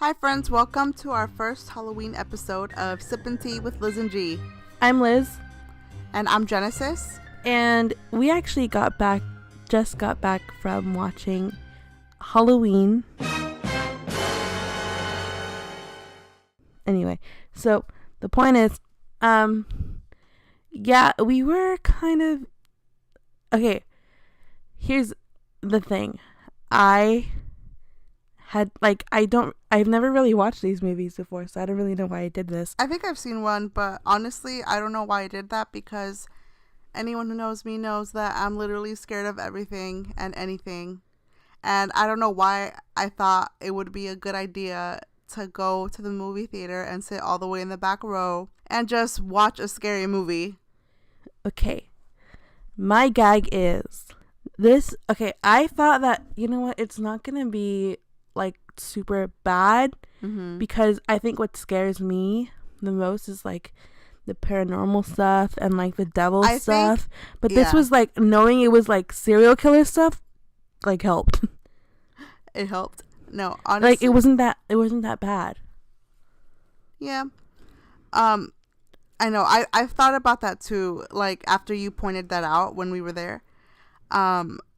Hi friends, welcome to our first Halloween episode of Sippin' Tea with Liz and G. I'm Liz. And I'm Genesis. And we actually just got back from watching Halloween. Anyway, so the point is, we were kind of, okay, here's the thing. I've never really watched these movies before, so I don't really know why I did this. I think I've seen one, but honestly, I don't know why I did that, because anyone who knows me knows that I'm literally scared of everything and anything. And I don't know why I thought it would be a good idea to go to the movie theater and sit all the way in the back row and just watch a scary movie. Okay. My gag is this. Okay, I thought that, you know what, it's not going to be like super bad, because I think what scares me the most is like the paranormal stuff and like the devil stuff. But this was like, knowing it was like serial killer stuff, like, helped. It helped. No, honestly, like it wasn't that bad. Yeah. I know. I've thought about that too. Like, after you pointed that out when we were there,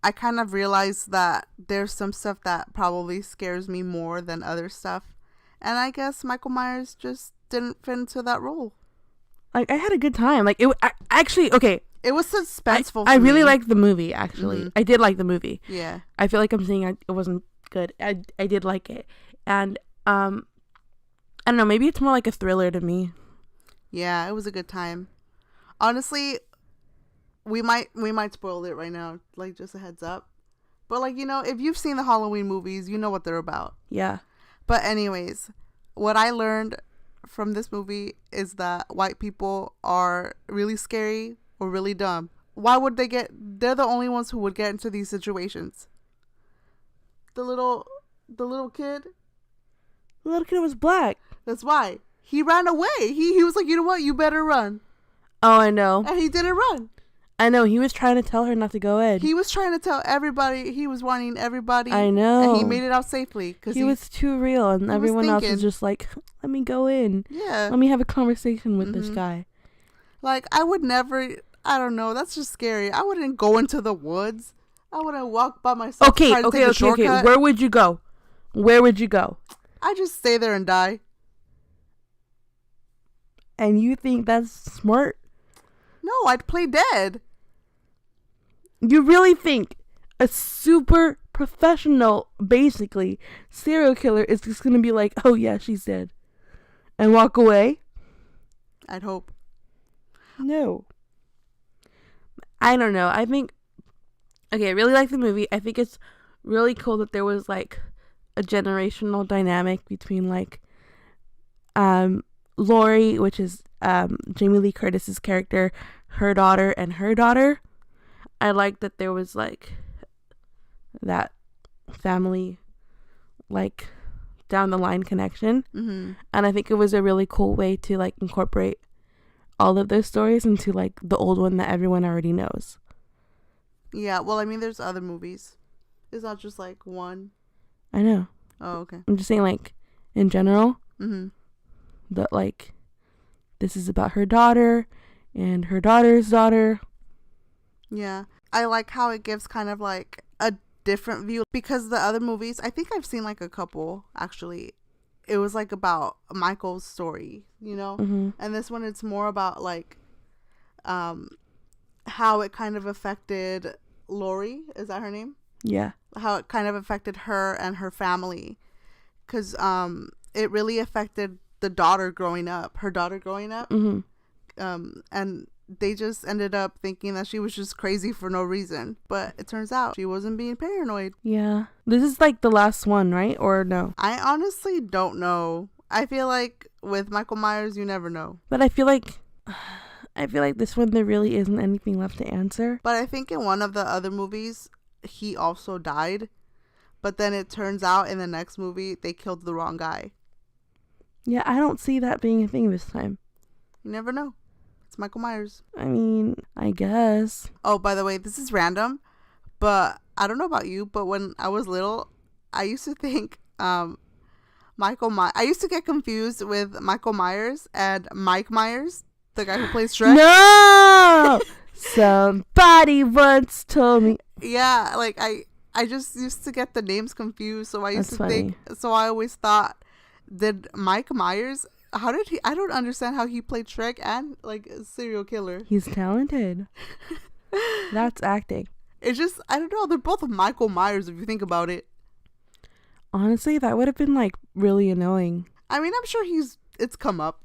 I kind of realized that there's some stuff that probably scares me more than other stuff. And I guess Michael Myers just didn't fit into that role. Like, I had a good time. Like, it was suspenseful. I really liked the movie, actually. Mm-hmm. I did like the movie. Yeah. I feel like I'm saying it wasn't good. I did like it. And, I don't know, maybe it's more like a thriller to me. Yeah, it was a good time. Honestly, we might spoil it right now, like, just a heads up. But, like, you know, if you've seen the Halloween movies, you know what they're about. Yeah. But anyways, what I learned from this movie is that white people are really scary or really dumb. Why would they're the only ones who would get into these situations. The little kid. The little kid was black. That's why. He ran away. He was like, you know what? You better run. Oh, I know. And he didn't run. I know. He was trying to tell her not to go in. He was trying to tell everybody. He was warning everybody. I know. And he made it out safely. Cause he was too real. And everyone else was just like, let me go in. Yeah. Let me have a conversation with this guy. Like, I would never, I don't know. That's just scary. I wouldn't go into the woods. I wouldn't walk by myself. Okay. Where would you go? I just stay there and die. And you think that's smart? No, I'd play dead. You really think a super professional, basically, serial killer is just going to be like, oh yeah, she's dead, and walk away? I'd hope. No. I don't know. I think, okay, I really like the movie. I think it's really cool that there was like a generational dynamic between like Laurie, which is Jamie Lee Curtis's character, her daughter, and her daughter. I like that there was like that family, like, down the line connection. And I think it was a really cool way to like incorporate all of those stories into like the old one that everyone already knows. Yeah, well, I mean, there's other movies. It's not just like one. I know. Oh, okay. I'm just saying, like, in general, that like this is about her daughter and her daughter's daughter. Yeah, I like how it gives kind of like a different view, because the other movies, I think I've seen like a couple actually, it was like about Michael's story, you know. And this one, it's more about like how it kind of affected Laurie. Is that her name? Yeah. How it kind of affected her and her family, because it really affected her daughter growing up. And they just ended up thinking that she was just crazy for no reason. But it turns out she wasn't being paranoid. Yeah. This is like the last one, right? Or no? I honestly don't know. I feel like with Michael Myers, you never know. But I feel like this one, there really isn't anything left to answer. But I think in one of the other movies, he also died. But then it turns out in the next movie, they killed the wrong guy. Yeah, I don't see that being a thing this time. You never know. It's Michael Myers. I mean, I guess. Oh, by the way, this is random, but I don't know about you, but when I was little, I used to think I used to get confused with Michael Myers and Mike Myers, the guy who plays Shrek. No! Somebody once told me. Yeah, like I just used to get the names confused, so I used That's to funny. think. So I always thought, did Mike Myers? How did he? I don't understand how he played Shrek and like a serial killer. He's talented. That's acting. It's just I don't know. They're both Michael Myers if you think about it. Honestly, that would have been like really annoying. I mean, I'm sure it's come up,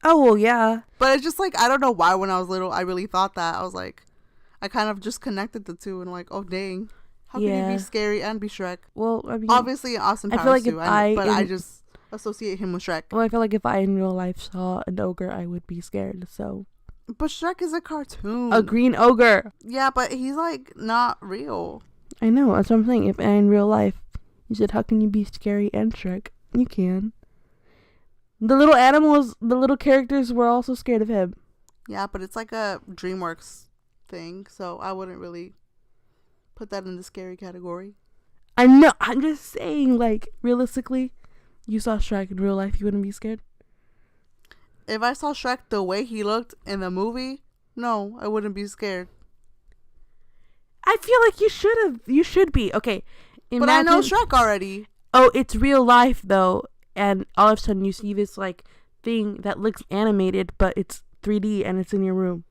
Oh, well, yeah. but it's just like I don't know why when I was little I really thought that. I was like, I kind of just connected the two and like, oh dang, how can you Yeah. be scary and be Shrek? Well, I mean, Obviously, Austin I Powers feel like too. if But I in- just associate him with Shrek. well, I feel like if I in real life saw an ogre, I would be scared. So, But Shrek is a cartoon. a green ogre. Yeah, but he's like not real. I know. That's what I'm saying. If in real life, you said, how can you be scary and Shrek? You can. The little animals, the little characters were also scared of him. Yeah, but it's like a DreamWorks thing, so I wouldn't really put that in the scary category. I know. I'm just saying, like, realistically, you saw Shrek in real life, you wouldn't be scared? If I saw Shrek the way he looked in the movie, no, I wouldn't be scared. I feel like you should be. Okay. But I know Shrek already. Oh, it's real life, though. And all of a sudden you see this, like, thing that looks animated, but it's 3D and it's in your room.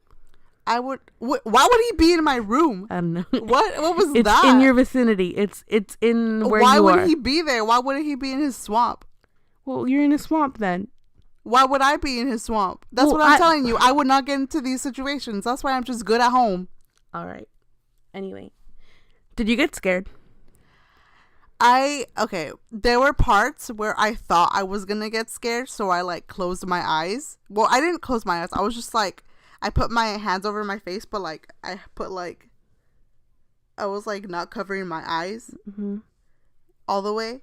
I would. Why would he be in my room? I don't know. What was It's that? in your vicinity. It's in where Why you are. would he be there? Why wouldn't he be in his swamp? Well, you're in a swamp then. Why would I be in his swamp? That's Well, what I'm telling you. I would not get into these situations. That's why I'm just good at home. All right. Anyway. Did you get scared? Okay, there were parts where I thought I was gonna get scared, so I like closed my eyes. Well, I didn't close my eyes. I was just like, I put my hands over my face, but like I was like not covering my eyes all the way,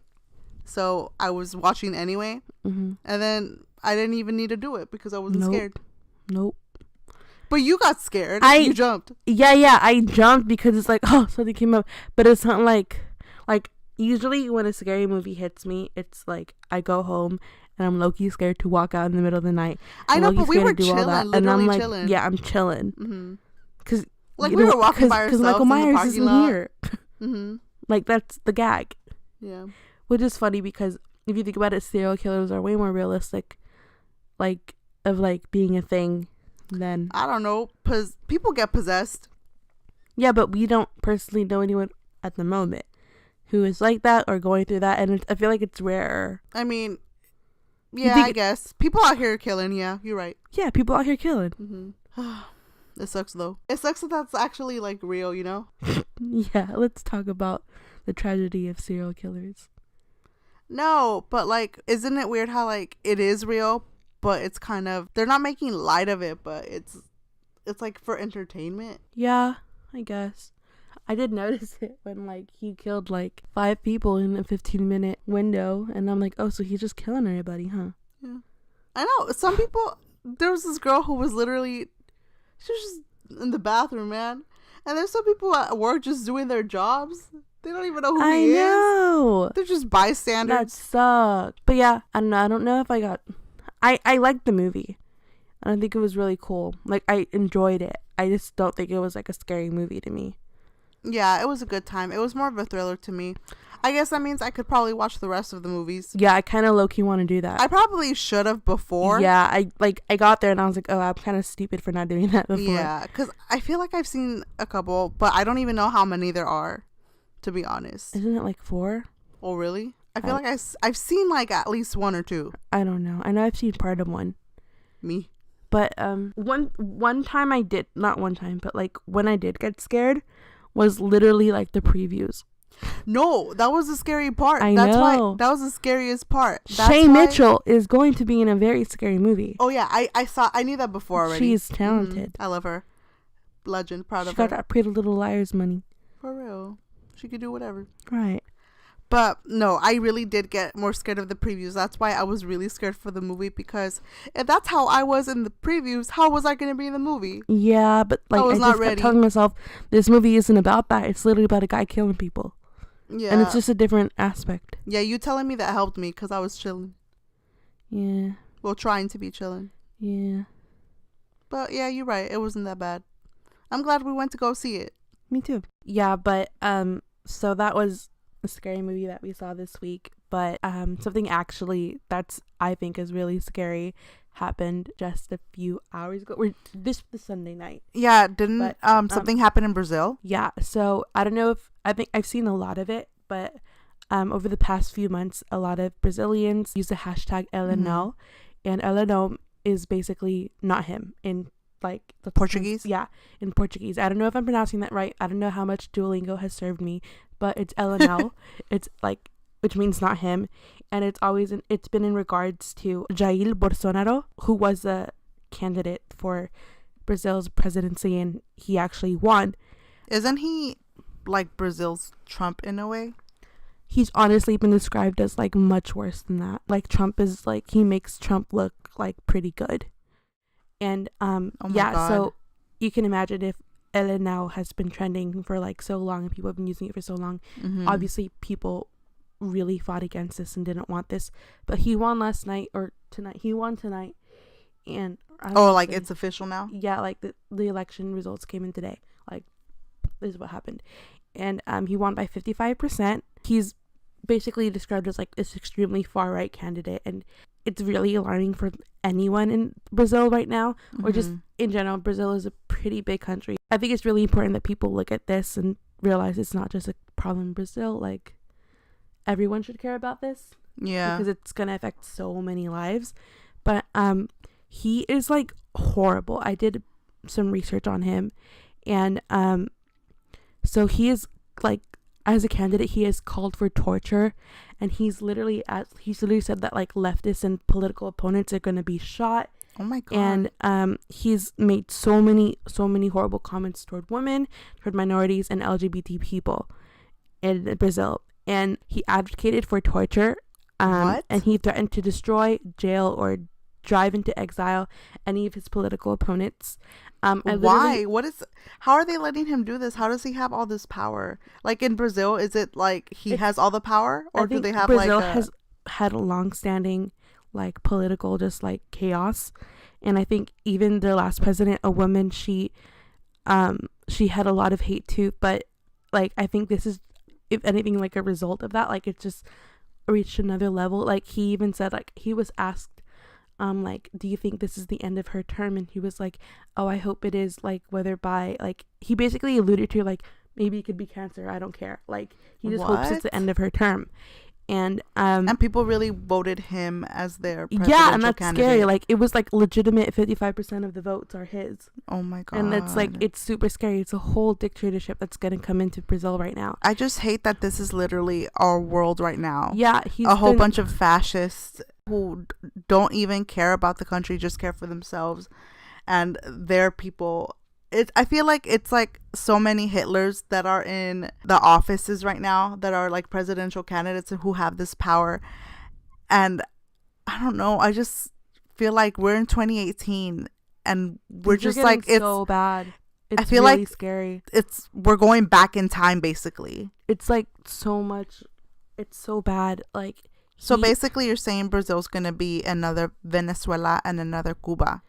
so I was watching anyway. And then I didn't even need to do it because I wasn't scared. Nope. But you got scared. You jumped. Yeah, I jumped because it's like, oh, something came up. But it's not like usually when a scary movie hits me, it's like I go home and I'm low-key scared to walk out in the middle of the night. I know, but we were chilling, literally and I'm like, chilling. Yeah, I'm chilling. Because like we were walking by ourselves Michael Myers in the parking isn't lot. here. Like that's the gag. Yeah. Which is funny because if you think about it, serial killers are way more realistic, like of like being a thing than I don't know, people get possessed. Yeah, but we don't personally know anyone at the moment who is like that or going through that, and I feel like it's rarer. I mean, yeah, I guess people out here killing. Yeah, you're right. Yeah, people out here killing. It sucks though. It sucks that that's actually like real, you know? Yeah, let's talk about the tragedy of serial killers. No, but like, isn't it weird how like it is real, but it's kind of they're not making light of it, but it's like for entertainment. Yeah, I guess. I did notice it when like he killed like 5 people in a 15-minute window, and I'm like, oh, so he's just killing everybody, huh? Yeah, I know. Some people. There was this girl who was literally, she was just in the bathroom, man. And there's some people at work just doing their jobs. They don't even know who he is. I know. They're just bystanders. That sucked. But yeah, I don't know. I don't know if I got. I liked the movie. And I think it was really cool. Like I enjoyed it. I just don't think it was like a scary movie to me. Yeah, it was a good time. It was more of a thriller to me. I guess that means I could probably watch the rest of the movies. Yeah, I kind of low-key want to do that. I probably should have before. Yeah, I got there and I was like, oh, I'm kind of stupid for not doing that before. Yeah, because I feel like I've seen a couple, but I don't even know how many there are, to be honest. Isn't it like 4? Oh, really? I feel like I've seen like at least 1 or 2. I don't know. I know I've seen part of 1. Me. But one time I did, not one time, but like when I did get scared was literally like the previews. No, that was the scary part. That's know. Why that was the scariest part. Shay Mitchell is going to be in a very scary movie. Oh yeah, I knew that before already. She's talented. I love her. Legend, proud of her. She got that Pretty Little Liars money. For real. She could do whatever. Right. But no, I really did get more scared of the previews. That's why I was really scared for the movie, because if that's how I was in the previews, how was I going to be in the movie? Yeah, but like I just kept telling myself, this movie isn't about that. It's literally about a guy killing people. Yeah. And it's just a different aspect. Yeah, you telling me that helped me because I was chilling. Yeah. Well, trying to be chilling. Yeah. But yeah, you're right. It wasn't that bad. I'm glad we went to go see it. Me too. Yeah, but so that was a scary movie that we saw this week. But something actually that's I think is really scary happened just a few hours ago. Or this Sunday night. Yeah, didn't something happen in Brazil? Yeah. So I don't know if I think I've seen a lot of it, but over the past few months, a lot of Brazilians use the hashtag Ela não, and Ela não is basically not him in like the Portuguese. Yeah, in Portuguese. I don't know if I'm pronouncing that right. I don't know how much Duolingo has served me, but it's Ela não. It's like, which means not him, and it's been in regards to Jair Bolsonaro, who was a candidate for Brazil's presidency, and he actually won. Isn't he like Brazil's Trump in a way? He's honestly been described as like much worse than that. Like Trump is like, he makes Trump look like pretty good. And God. So you can imagine if Ela now has been trending for like so long and people have been using it for so long. Obviously people really fought against this and didn't want this, but he won last night or tonight. He won tonight, and it's official now. Yeah, like the election results came in today. Like, this is what happened, and he won by 55%. He's basically described as like this extremely far right candidate, and it's really alarming for anyone in Brazil right now, or just in general. Brazil is a pretty big country. I think it's really important that people look at this and realize it's not just a problem in Brazil. Like, everyone should care about this. Yeah. Because it's going to affect so many lives. But he is like horrible. I did some research on him, and so he is like, as a candidate, he has called for torture, and he's literally said that like leftists and political opponents are going to be shot. Oh my God. And he's made so many horrible comments toward women, toward minorities, and LGBT people in Brazil. And he advocated for torture. What? And he threatened to destroy, jail, or drive into exile any of his political opponents. Why? How are they letting him do this? How does he have all this power? Like in Brazil, is it like he has all the power, or do they have Brazil has had a long-standing like political just like chaos, and I think even their last president, a woman, she had a lot of hate too. But like I think this is, if anything, like a result of that. Like, it's just reached another level. Like, he even said, like, he was asked like, do you think this is the end of her term? And he was like, oh, I hope it is, like, whether by, like, he basically alluded to, like, maybe it could be cancer, I don't care. Like, he just hopes it's the end of her term. And people really voted him as their presidential yeah, and that's candidate. Scary. Like, it was like legitimate 55% of the votes are his. Oh my God. And it's like, it's super scary. It's a whole dictatorship that's gonna come into Brazil right now. I just hate that this is literally our world right now. Yeah, a whole bunch of fascists who don't even care about the country, just care for themselves and their people. I feel like it's like so many Hitlers that are in the offices right now that are like presidential candidates who have this power. And I don't know, I just feel like we're in 2018 and we're just like, it's so bad. It's I feel really like scary. We're going back in time basically. It's like so much, it's so bad. Like, so basically you're saying Brazil's gonna be another Venezuela and another Cuba.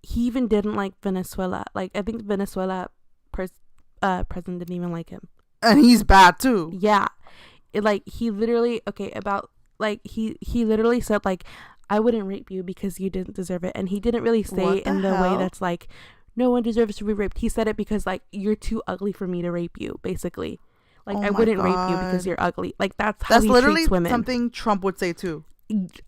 He even didn't like Venezuela. Like, I think Venezuela president didn't even like him. And he's bad too. Yeah. He literally, he literally said, like, I wouldn't rape you because you didn't deserve it. And he didn't really say it in the way that's like, no one deserves to be raped. He said it because, like, you're too ugly for me to rape you, basically. Like, I wouldn't rape you because you're ugly. Like, that's how he treats women. That's literally something Trump would say too.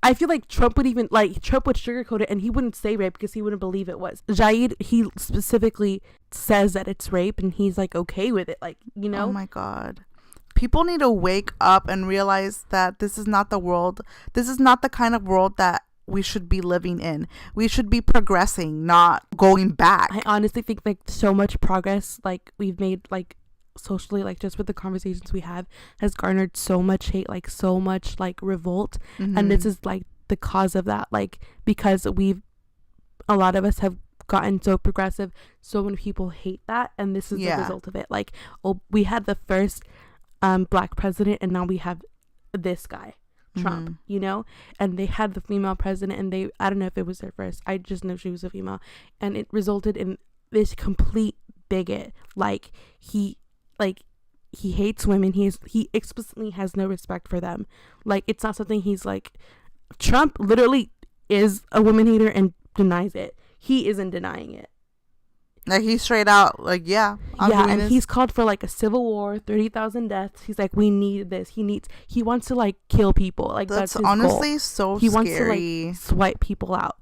I feel like Trump would sugarcoat it, and he wouldn't say rape because he wouldn't believe it was. Jair, he specifically says that it's rape, and he's like okay with it, like, you know. Oh my God. People need to wake up and realize that this is not the world. This is not the kind of world that we should be living in. We should be progressing, not going back. I honestly think like so much progress like we've made, like socially, like just with the conversations we have, has garnered so much hate, like so much like revolt. And this is like the cause of that, like because a lot of us have gotten so progressive, so many people hate that, and this is the result of it. Like, we had the first black president, and now we have this guy, Trump, you know? And they had the female president, and I don't know if it was their first. I just know she was a female. And it resulted in this complete bigot. Like, he hates women. He explicitly has no respect for them. Like, it's not something he's like, Trump literally is a woman hater and denies it. He isn't denying it. Like, he's straight out like, yeah, and he's called for like a civil war, 30,000 deaths. He's like, we need this. He wants to like kill people. Like, that's his honestly goal. So he scary. Wants to like swipe people out.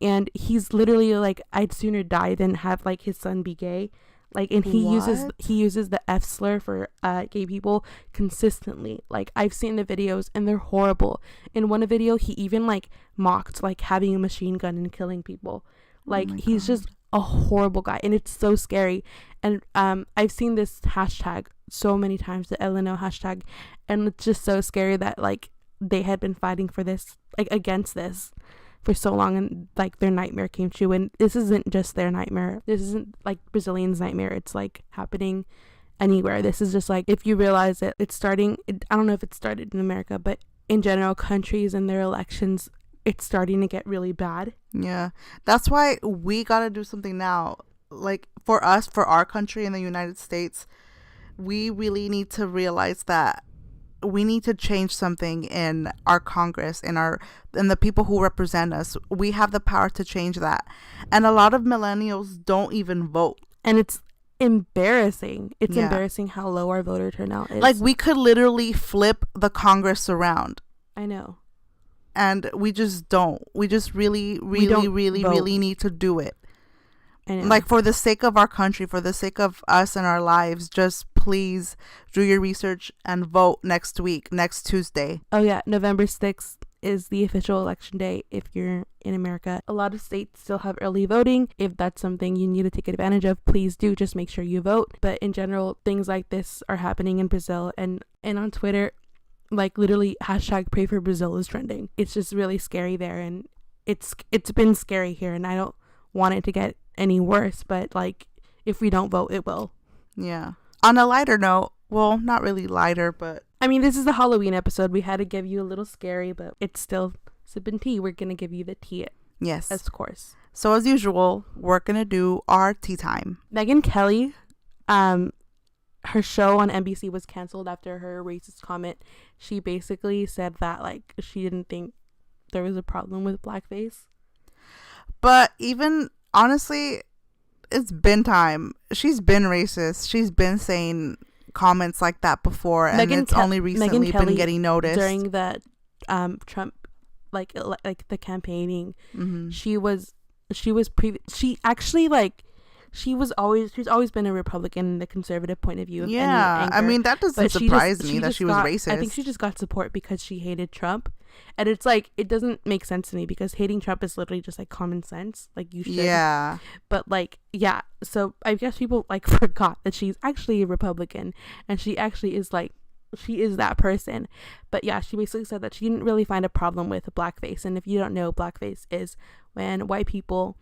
And he's literally like, I'd sooner die than have like his son be gay. Like, and he uses the F slur for gay people consistently. Like, I've seen the videos and they're horrible. In one video, he even like mocked like having a machine gun and killing people. Like, he's just a horrible guy, and it's so scary. And I've seen this hashtag so many times, the LNO hashtag, and it's just so scary that like they had been fighting for this, like against this for so long, and like their nightmare came true. And this isn't just their nightmare. This isn't like Brazilians' nightmare. It's like happening anywhere. This is just like, if you realize it, it's starting. I don't know if it started in America, but in general, countries and their elections, it's starting to get really bad. Yeah, that's why we gotta do something now. Like, for us, for our country in the United States, we really need to realize that we need to change something in our Congress, in the people who represent us. We have the power to change that, and a lot of millennials don't even vote, and it's embarrassing. It's embarrassing how low our voter turnout is. Like, we could literally flip the Congress around. I know. And we just don't. We just really need to do it. Like, for the sake of our country, for the sake of us and our lives, just please do your research and vote next Tuesday. Oh yeah, November 6th is the official election day if you're in America. A lot of states still have early voting. If that's something you need to take advantage of, please do. Just make sure you vote. But in general, things like this are happening in Brazil, and on Twitter, like, literally hashtag pray for Brazil is trending. It's just really scary there, and it's been scary here, and I don't want it to get any worse, but like, if we don't vote, it will. Yeah. On a lighter note, well, not really lighter, but I mean, this is the Halloween episode. We had to give you a little scary, but it's still sipping tea. We're gonna give you the tea. Yes, of course. So as usual, we're gonna do our tea time. Megyn Kelly, her show on NBC was canceled after her racist comment. She basically said that like she didn't think there was a problem with blackface. But even honestly, it's been time. She's been racist. She's been saying comments like that before, and it's only recently been getting noticed. During the Trump like the campaigning, she's always been a Republican in the conservative point of view. Yeah, I mean, that doesn't surprise me that she was racist. I think she just got support because she hated Trump, and it's like, it doesn't make sense to me because hating Trump is literally just like common sense. Like, you should. Yeah. But like, yeah. So I guess people like forgot that she's actually a Republican, and she actually is like, she is that person. But yeah, she basically said that she didn't really find a problem with blackface. And if you don't know, blackface is when white people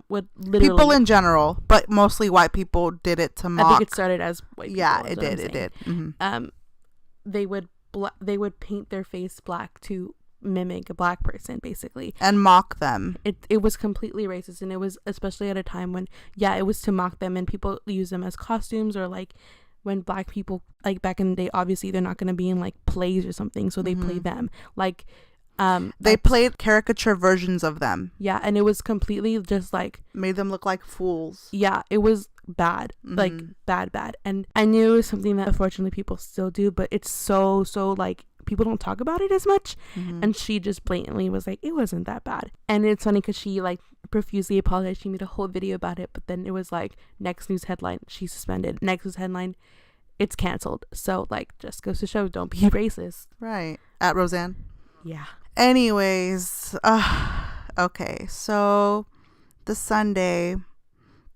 would literally, people in general, but mostly white people, did it to mock. I think it started as white people. Yeah, it did. Mm-hmm. They would paint their face black to mimic a black person, basically, and mock them. It was completely racist, and it was especially at a time when, yeah, it was to mock them, and people use them as costumes, or like when black people, like back in the day, obviously they're not going to be in like plays or something, so they play them like they played caricature versions of them. Yeah, and it was completely just like made them look like fools. Yeah, it was bad. Like bad. And I knew it was something that unfortunately people still do, but it's so like people don't talk about it as much. And she just blatantly was like, it wasn't that bad. And it's funny because she like profusely apologized. She made a whole video about it, but then it was like, next news headline, she's suspended. Next news headline, it's canceled. So like, just goes to show, don't be racist. Right. At Roseanne. Yeah. Anyways, okay, so the Sunday,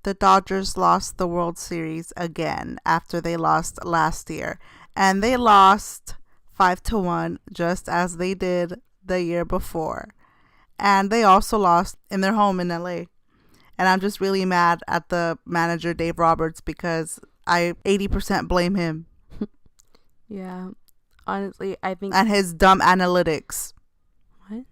the Dodgers lost the World Series again after they lost last year, and they lost 5-1 just as they did the year before, and they also lost in their home in LA. And I'm just really mad at the manager, Dave Roberts, because I 80% blame him. Yeah. honestly, I think... And his dumb analytics. What?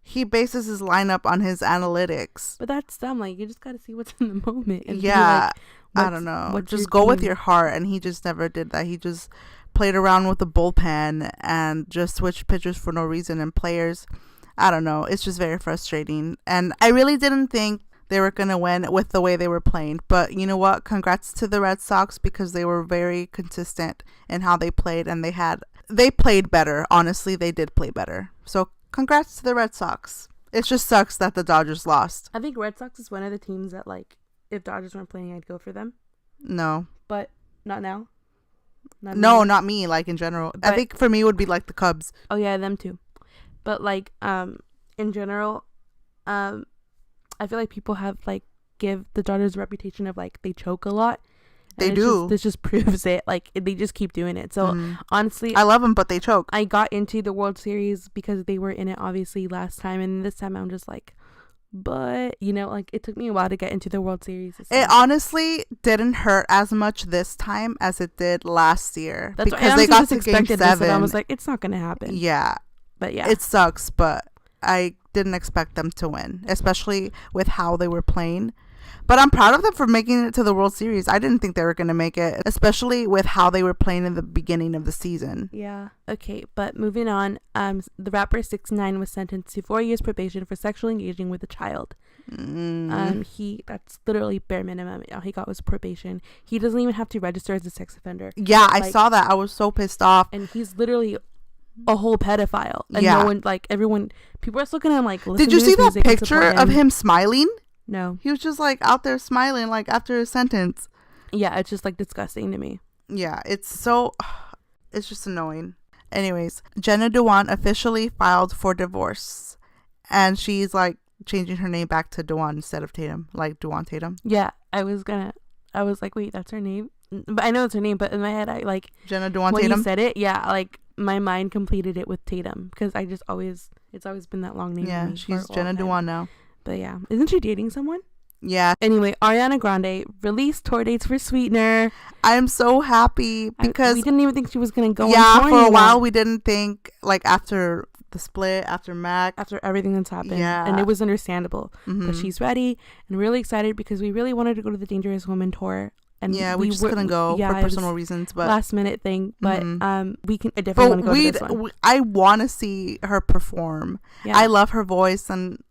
He bases his lineup on his analytics. But that's dumb. Like, you just got to see what's in the moment. And yeah. Like, I don't know. Just go with your heart. And he just never did that. He just played around with the bullpen and just switched pitchers for no reason. And players, I don't know. It's just very frustrating. And I really didn't think they were going to win with the way they were playing. But you know what? Congrats to the Red Sox because they were very consistent in how they played. And they played better. Honestly, they did play better. So congrats to the Red Sox. It just sucks that the Dodgers lost. I think Red Sox is one of the teams that, like, if Dodgers weren't playing, I'd go for them. No. But not now. Not me, like, in general. But I think for me it would be like the Cubs. Oh yeah, them too. But like in general, I feel like people have like give the Dodgers a reputation of like they choke a lot. They do. This just proves it. Like they just keep doing it. So honestly, I love them, but they choke. I got into the World Series because they were in it obviously last time, and this time I'm just like, but you know, like it took me a while to get into the World Series. It honestly didn't hurt as much this time as it did last year. That's because they got to Game 7. I was like, it's not gonna happen. Yeah, but yeah, it sucks. But I didn't expect them to win, especially with how they were playing. But I'm proud of them for making it to the World Series. I didn't think they were going to make it, especially with how they were playing in the beginning of the season. Yeah. Okay, but moving on, the rapper 6ix9ine was sentenced to 4 years probation for sexually engaging with a child. That's literally bare minimum. All he got was probation. He doesn't even have to register as a sex offender. Yeah, I saw that. I was so pissed off. And he's literally a whole pedophile. And no one, like, people are still gonna, like, listen Did you to see his that picture of him smiling? No. He was just like out there smiling like after his sentence. Yeah, it's just like disgusting to me. Yeah, it's just annoying. Anyways, Jenna Dewan officially filed for divorce. And she's like changing her name back to Dewan instead of Tatum, like Dewan Tatum. Yeah, I was like, wait, that's her name? But I know it's her name, but in my head I like Jenna Dewan when Tatum. you said it, yeah, like my mind completed it with Tatum because it's always been that long name. Yeah, she's Jenna Dewan now. But yeah, isn't she dating someone? Yeah. Anyway, Ariana Grande released tour dates for Sweetener. I'm so happy because we didn't even think she was gonna go. Yeah, on tour for a anymore. while we didn't think, like after the split, after Mac, after everything that's happened. Yeah, and it was understandable. But she's ready and really excited because we really wanted to go to the Dangerous Woman tour. And yeah, we just couldn't go for personal reasons, but last minute thing. But we can. I definitely want to go to this one. I want to see her perform. Yeah. I love her voice and.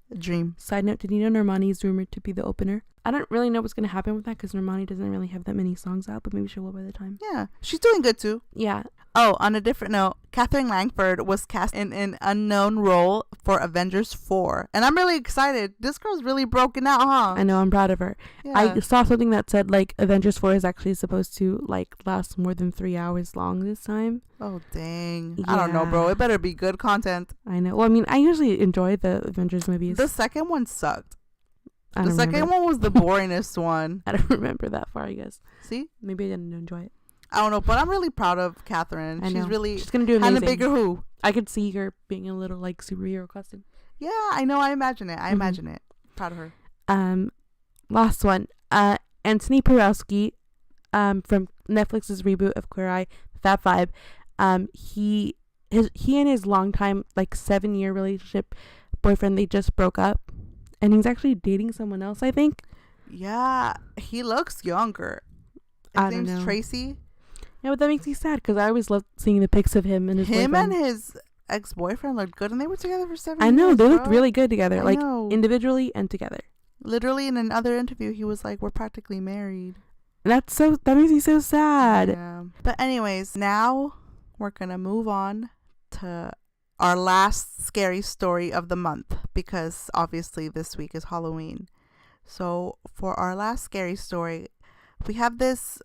A dream. Side note, did you know Normani is rumored to be the opener? I don't really know what's going to happen with that because Normani doesn't really have that many songs out, but maybe she will by the time. Yeah, she's doing good too. Yeah. Oh, on a different note, Catherine Langford was cast in an unknown role for Avengers 4. And I'm really excited. This girl's really broken out, huh? I know, I'm proud of her. Yeah. I saw something that said, like, Avengers 4 is actually supposed to, like, last more than 3 hours long this time. Oh, dang. Yeah. I don't know, bro. It better be good content. I know. Well, I mean, I usually enjoy the Avengers movies. The second one sucked. The second one was the boringest one. I don't remember that far, I guess. See? Maybe I didn't enjoy it. I don't know, but I'm really proud of Catherine. I know. She's gonna do amazing. Hannah Baker who? I could see her being a little like superhero costume. Yeah, I know. I imagine it. Imagine it. Proud of her. Last one. Anthony Porowski, from Netflix's reboot of Queer Eye, Fab Five. He and his longtime 7-year relationship boyfriend, they just broke up, and he's actually dating someone else, I think. Yeah, he looks younger. His name's Tracy. Yeah, but that makes me sad because I always loved seeing the pics of him and his boyfriend. And his ex-boyfriend looked good, and they were together for 7 years. I know, they looked really good together, I know. Individually and together. Literally, in another interview, he was like, "We're practically married." That makes me so sad. Yeah. But anyways, now we're gonna move on to our last scary story of the month because obviously this week is Halloween. So for our last scary story, we have this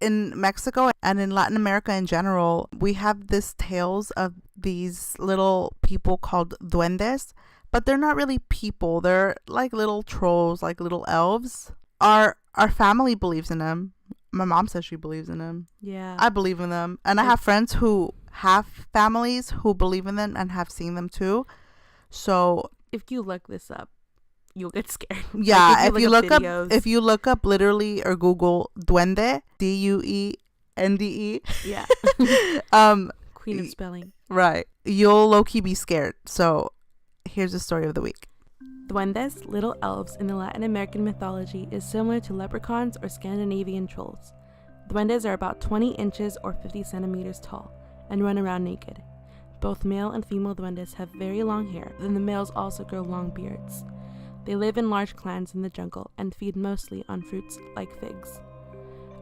in Mexico and in Latin America in general. We have this tales of these little people called duendes, but they're not really people. They're like little trolls, like little elves. Our family believes in them. My mom says she believes in them. Yeah. I believe in them. And I have friends who have families who believe in them and have seen them too. So if you look this up, you'll get scared. Yeah, if you look up literally or Google duende, NDE. Yeah. Queen of spelling. Right. You'll low-key be scared. So here's the story of the week. Duendes, little elves in the Latin American mythology, is similar to leprechauns or Scandinavian trolls. Duendes are about 20 inches or 50 centimeters tall and run around naked. Both male and female duendes have very long hair, and the males also grow long beards. They live in large clans in the jungle and feed mostly on fruits like figs.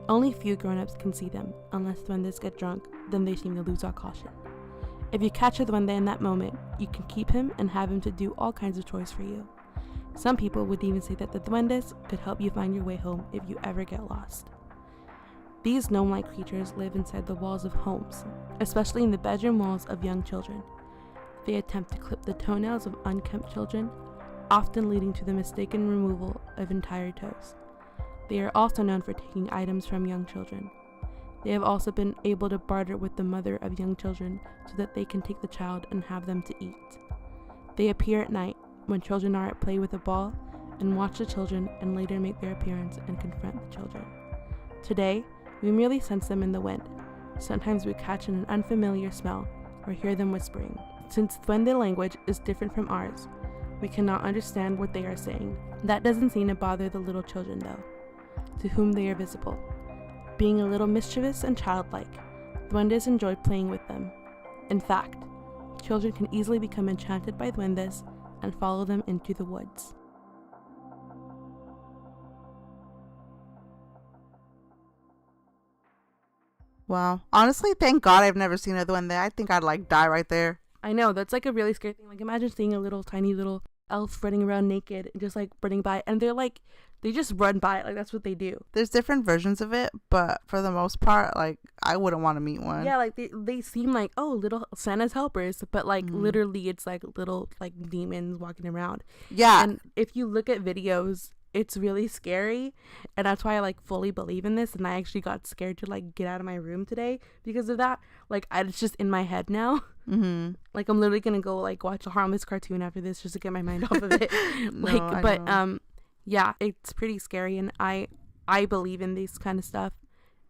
Only few grown-ups can see them, unless duendes get drunk, then they seem to lose all caution. If you catch a duende in that moment, you can keep him and have him to do all kinds of chores for you. Some people would even say that the duendes could help you find your way home if you ever get lost. These gnome-like creatures live inside the walls of homes, especially in the bedroom walls of young children. They attempt to clip the toenails of unkempt children, often leading to the mistaken removal of entire toes. They are also known for taking items from young children. They have also been able to barter with the mother of young children so that they can take the child and have them to eat. They appear at night when children are at play with a ball and watch the children and later make their appearance and confront the children. Today, we merely sense them in the wind. Sometimes we catch an unfamiliar smell or hear them whispering. Since duende language is different from ours, we cannot understand what they are saying. That doesn't seem to bother the little children though, to whom they are visible. Being a little mischievous and childlike, duendes enjoy playing with them. In fact, children can easily become enchanted by duendes and follow them into the woods. Wow. Honestly, thank God I've never seen a duende. I think I'd like die right there. I know, that's like a really scary thing. Like imagine seeing a little tiny little elf running around naked and just like running by, and they just run by it. Like that's what they do. There's different versions of it, but for the most part, like I wouldn't want to meet one. Yeah, like they seem like, oh, little Santa's helpers, but like literally it's like little like demons walking around. Yeah. And if you look at videos, it's really scary, and that's why I like fully believe in this, and I actually got scared to like get out of my room today because of that. Like it's just in my head now. Mm-hmm. Like I'm literally gonna go like watch a harmless cartoon after this just to get my mind off of it. Yeah, it's pretty scary, and I believe in these kind of stuff.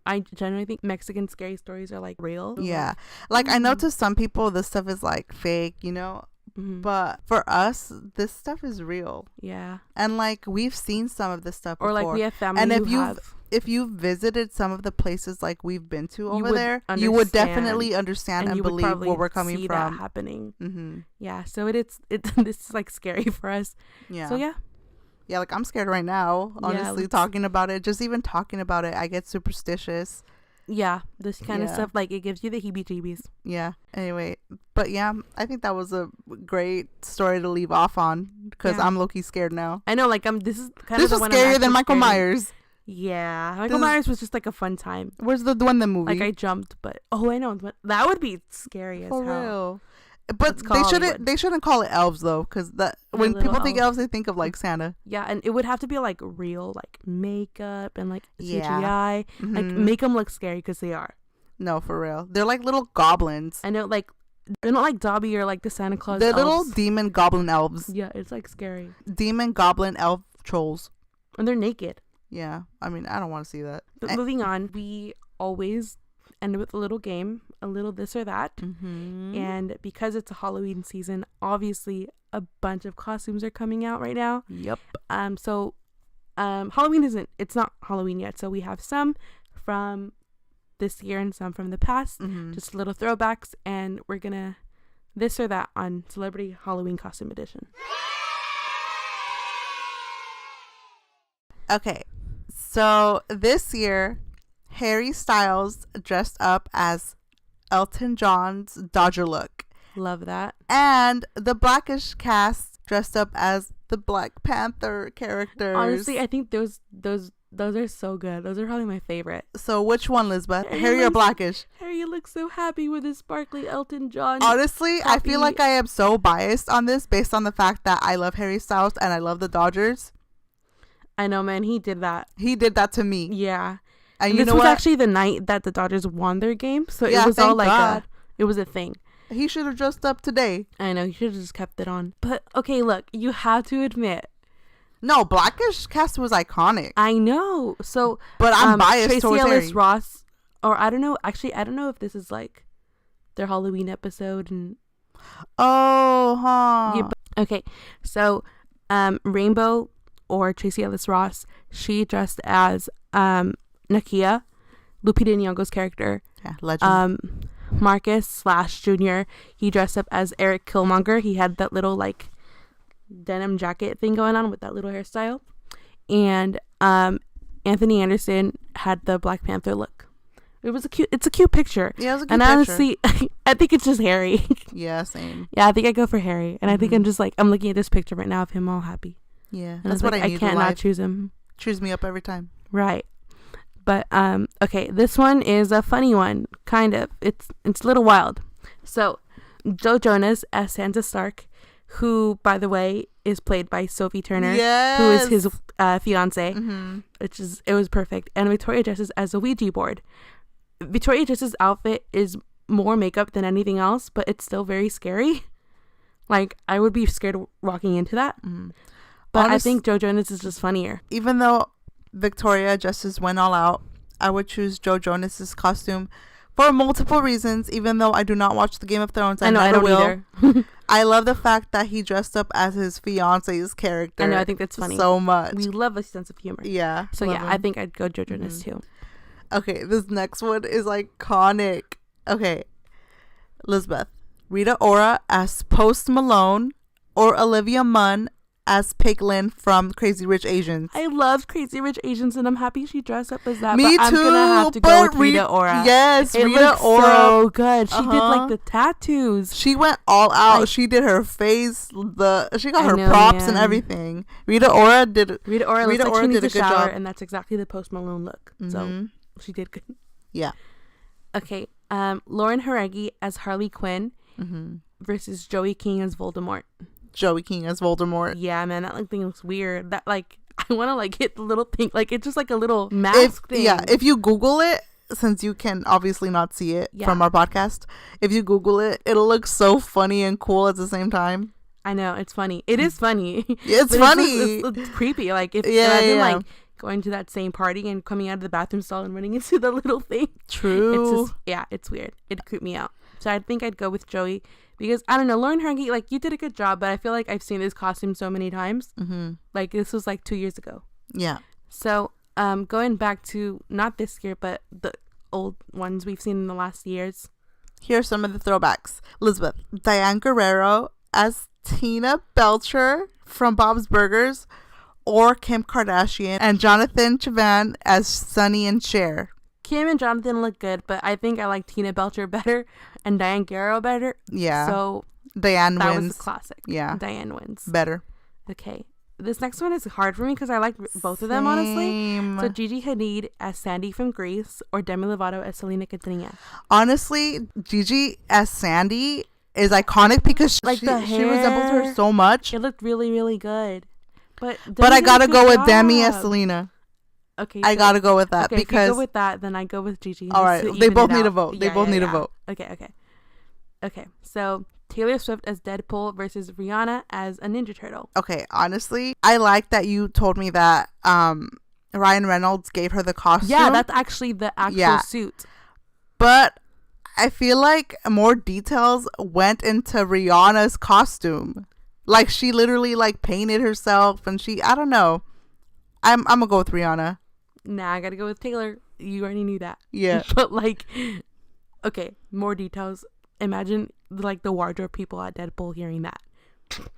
I generally think Mexican scary stories are like real. Yeah, like I know to some people this stuff is like fake, you know. Mm-hmm. But for us, this stuff is real. Yeah. And like we've seen some of this stuff before. Or like we have family and if you've visited some of the places like we've been to over there, you would definitely understand and believe where we're coming from. That happening. Mm-hmm. Yeah. So it's this is like scary for us. Yeah. So yeah. Yeah, like I'm scared right now. Honestly, talking about it, just even talking about it, I get superstitious. Yeah, this kind of stuff, like it gives you the heebie-jeebies. Yeah. Anyway, but yeah, I think that was a great story to leave off on because I'm low-key scared now. I know, like this is kind of the one scarier than Michael Myers. Yeah, Michael Myers was just like a fun time. Where's the Duende movie? Like I jumped, but I know that would be scary as hell. For real. But they shouldn't call it elves though, because when people think elves, they think of like Santa. Yeah, and it would have to be like real, like makeup and like CGI, like make them look scary because they are. No, for real, they're like little goblins. I know, like they're not like Dobby or like the Santa Claus. They're elves. Little demon goblin elves. Yeah, it's like scary. Demon goblin elf trolls, and they're naked. Yeah, I mean, I don't want to see that. But moving on, we always end with a little game, a little this or that. Mm-hmm. And because it's a Halloween season, obviously a bunch of costumes are coming out right now. Yep. So Halloween it's not Halloween yet, so we have some from this year and some from the past, just little throwbacks, and we're gonna this or that on Celebrity Halloween Costume Edition. Okay, so this year Harry Styles dressed up as Elton John's Dodger look. Love that. And the Blackish cast dressed up as the Black Panther characters. Honestly, I think those are so good. Those are probably my favorite. So which one, Lizbeth? Harry or Blackish? Harry looks so happy with his sparkly Elton John. Honestly, I feel like I am so biased on this based on the fact that I love Harry Styles and I love the Dodgers. I know, man. He did that. He did that to me. Yeah. And this was actually the night that the Dodgers won their game, so it was all like it was a thing. He should have dressed up today. I know, he should have just kept it on. But okay, look, you have to admit, no, Blackish cast was iconic. I know. So, but I'm biased Tracy towards Ellis Harry. Ross or I don't know. Actually, I don't know if this is like their Halloween episode. And oh, huh. yeah, okay, so Rainbow, or Tracy Ellis Ross, she dressed as Nakia, Lupita Nyong'o's character. Yeah, legend. Marcus / Junior, he dressed up as Eric Killmonger. He had that little like denim jacket thing going on with that little hairstyle. And Anthony Anderson had the Black Panther look. It's a cute picture. Yeah, it was a cute and picture. honestly, I think it's just Harry. Yeah, same. Yeah, I think I go for Harry. And I think I'm just like, I'm looking at this picture right now of him all happy. Yeah, and that's what like, I need. I can't not choose him. Cheers me up every time. Right. But okay, this one is a funny one, kind of. It's a little wild. So, Joe Jonas as Sansa Stark, who, by the way, is played by Sophie Turner, who is his fiance, it was perfect. And Victoria dresses as a Ouija board. Victoria Justice's outfit is more makeup than anything else, but it's still very scary. Like, I would be scared walking into that. But I think Joe Jonas is just funnier. Even though Victoria Justice went all out, I would choose Joe Jonas's costume for multiple reasons. Even though I do not watch the Game of Thrones, I don't either. I love the fact that he dressed up as his fiance's character. I know, I think that's funny so much. We love a sense of humor. Yeah. So yeah, I think I'd go Joe Jonas too. Okay, this next one is iconic. Okay, Lizbeth, Rita Ora as Post Malone, or Olivia Munn as Piglet from Crazy Rich Asians. I love Crazy Rich Asians, and I'm happy she dressed up as that. Me but too. I'm gonna have to go with Rita Ora. Yes, it Rita Ora. So good. She did like the tattoos. She went all out. She did her face. She got her props and everything. Rita Ora did. Rita Ora did a good job, and that's exactly the Post Malone look. So she did good. Yeah. Okay. Lauren Haregi as Harley Quinn versus Joey King as Voldemort. Joey King as Voldemort. Yeah, man, that thing looks weird. That I want to hit the little thing. It's just like a little mask thing. Yeah, if you Google it, since you can obviously not see it from our podcast, if you Google it, it'll look so funny and cool at the same time. I know, it's funny. It is funny. It's funny. It's creepy. Imagine going to that same party and coming out of the bathroom stall and running into the little thing. True. It's weird. It creeped me out. So I think I'd go with Joey because I don't know, Lauren Haregi, you did a good job, but I feel like I've seen this costume so many times. This was 2 years ago. Yeah. So going back to not this year, but the old ones we've seen in the last years. Here's some of the throwbacks. Lizbeth, Diane Guerrero as Tina Belcher from Bob's Burgers, or Kim Kardashian and Jonathan Chavan as Sonny and Cher. Kim and Jonathan look good, but I think I like Tina Belcher better and Diane Guerrero better. Yeah. So Diane wins. That was a classic. Yeah. Diane wins. Better. Okay. This next one is hard for me because I like both of them, honestly. So Gigi Hadid as Sandy from Grease, or Demi Lovato as Selena Quintanilla. Honestly, Gigi as Sandy is iconic because she resembles her so much. It looked really, really good. But I gotta go with Demi as Selena. Okay, I gotta go with that because if you go with that, then I go with Gigi. All right, they both need a vote. They both need a vote. Okay. So Taylor Swift as Deadpool versus Rihanna as a Ninja Turtle. Okay, honestly, I like that you told me that Ryan Reynolds gave her the costume. Yeah, that's actually the actual suit. But I feel like more details went into Rihanna's costume. She literally painted herself, and I don't know. I'm gonna go with Rihanna. Nah, I gotta go with Taylor. You already knew that. Yeah. But okay, more details. Imagine the wardrobe people at Deadpool hearing that.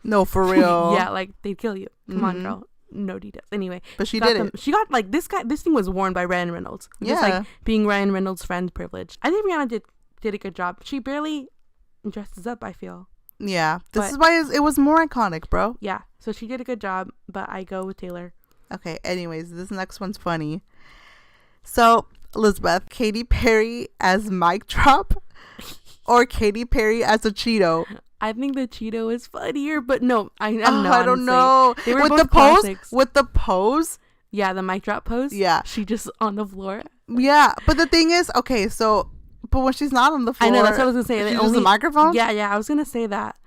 No, for real. Yeah, they'd kill you. Come on, girl. No details. Anyway, but she did it. She got this thing was worn by Ryan Reynolds. Just being Ryan Reynolds' friend privilege. I think Rihanna did a good job. She barely dresses up, I feel. Yeah, this is why it was more iconic, bro. Yeah, so she did a good job, but I go with Taylor. Okay, anyways, this next one's funny. So, Elizabeth, Katy Perry as Mic Drop, or Katy Perry as a Cheeto? I think the Cheeto is funnier, but no, I don't know. I don't know. They were with both the pose, classics. with the pose. Yeah, the mic drop pose. Yeah, she just on the floor. Yeah, but the thing is, okay, so. But when she's not on the floor, I know, that's what I was gonna say. She's only the microphone. Yeah, I was gonna say that.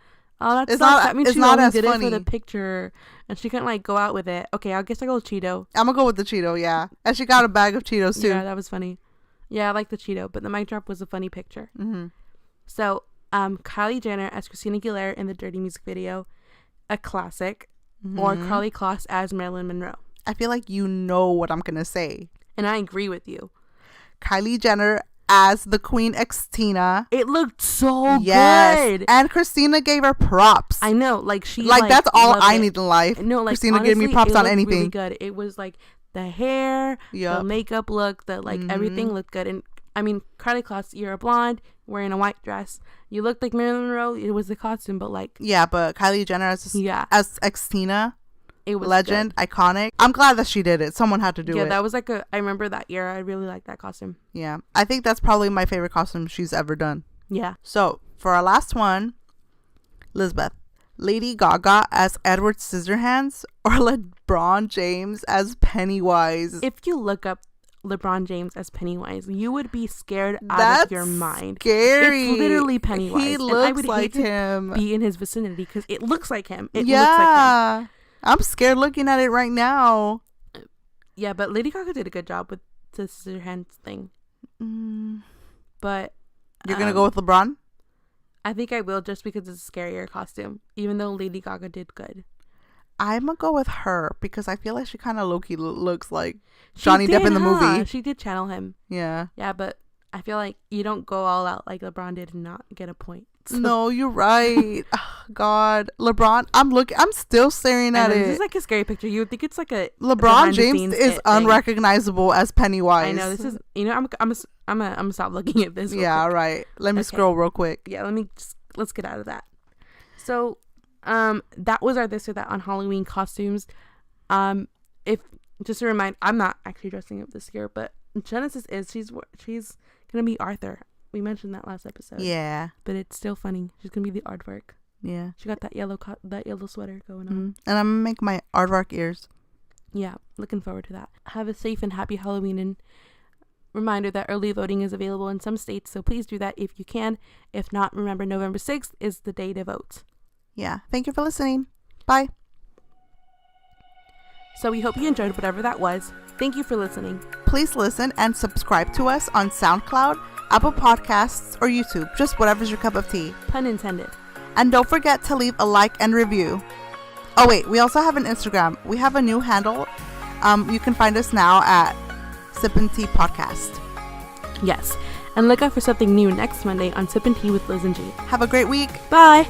Oh, that's it's not. That means it's she not only as did funny. it for the picture, and she couldn't go out with it. Okay, I guess I go with Cheeto. I'm gonna go with the Cheeto. Yeah, and she got a bag of Cheetos too. Yeah, that was funny. Yeah, I like the Cheeto, but the mic drop was a funny picture. Mm-hmm. So, Kylie Jenner as Christina Aguilera in the Dirty music video, a classic, or Karlie Kloss as Marilyn Monroe. I feel like you know what I'm gonna say. And I agree with you. Kylie Jenner as the Queen Xtina. It looked so good. And Christina gave her props. I know, like she like that's all I need in life. No, like Christina honestly, gave me props on anything. Really good. It was like the hair, the makeup look, the like everything looked good. And I mean, Karlie Kloss, you're a blonde wearing a white dress. You looked like Marilyn Monroe. It was the costume, but like but Kylie Jenner as Xtina. It was legend, good. Iconic. I'm glad that she did it. Someone had to do it. Yeah, that was like I remember that year. I really liked that costume. Yeah. I think that's probably my favorite costume she's ever done. Yeah. So, for our last one, Lizbeth. Lady Gaga as Edward Scissorhands or LeBron James as Pennywise. If you look up LeBron James as Pennywise, you would be scared out of your mind. Scary. It's literally Pennywise. He looks I would like hate him. To be in his vicinity because it looks like him. It looks like him. I'm scared looking at it right now. Yeah, but Lady Gaga did a good job with the Scissorhands thing. But you're gonna go with LeBron? I think I will just because it's a scarier costume, even though Lady Gaga did good. I'm gonna go with her because I feel like she kind of low-key looks like Johnny Depp in the movie. She did channel him. Yeah. Yeah, but I feel like you don't go all out like LeBron did and not get a point. So. No, you're right. Oh, God, LeBron. I'm still staring at it. This is like a scary picture. You would think it's like a LeBron James is unrecognizable as Pennywise. I know this is. You know, I'm gonna stop looking at this. Yeah, quick. Right. Let me scroll real quick. Yeah, let's get out of that. So, that was our this or that on Halloween costumes. If just a reminder, I'm not actually dressing up this year, but Genesis is. She's gonna be Arthur. We mentioned that last episode. Yeah. But it's still funny. She's going to be the aardvark. Yeah. She got that yellow sweater going on. And I'm going to make my aardvark ears. Yeah. Looking forward to that. Have a safe and happy Halloween. And reminder that early voting is available in some states. So please do that if you can. If not, remember November 6th is the day to vote. Yeah. Thank you for listening. Bye. So we hope you enjoyed whatever that was. Thank you for listening. Please listen and subscribe to us on SoundCloud, Apple Podcasts, or YouTube. Just whatever's your cup of tea. Pun intended. And don't forget to leave a like and review. Oh wait, we also have an Instagram. We have a new handle. You can find us now at Sip and Tea Podcast. Yes. And look out for something new next Monday on Sip and Tea with Liz and G. Have a great week. Bye.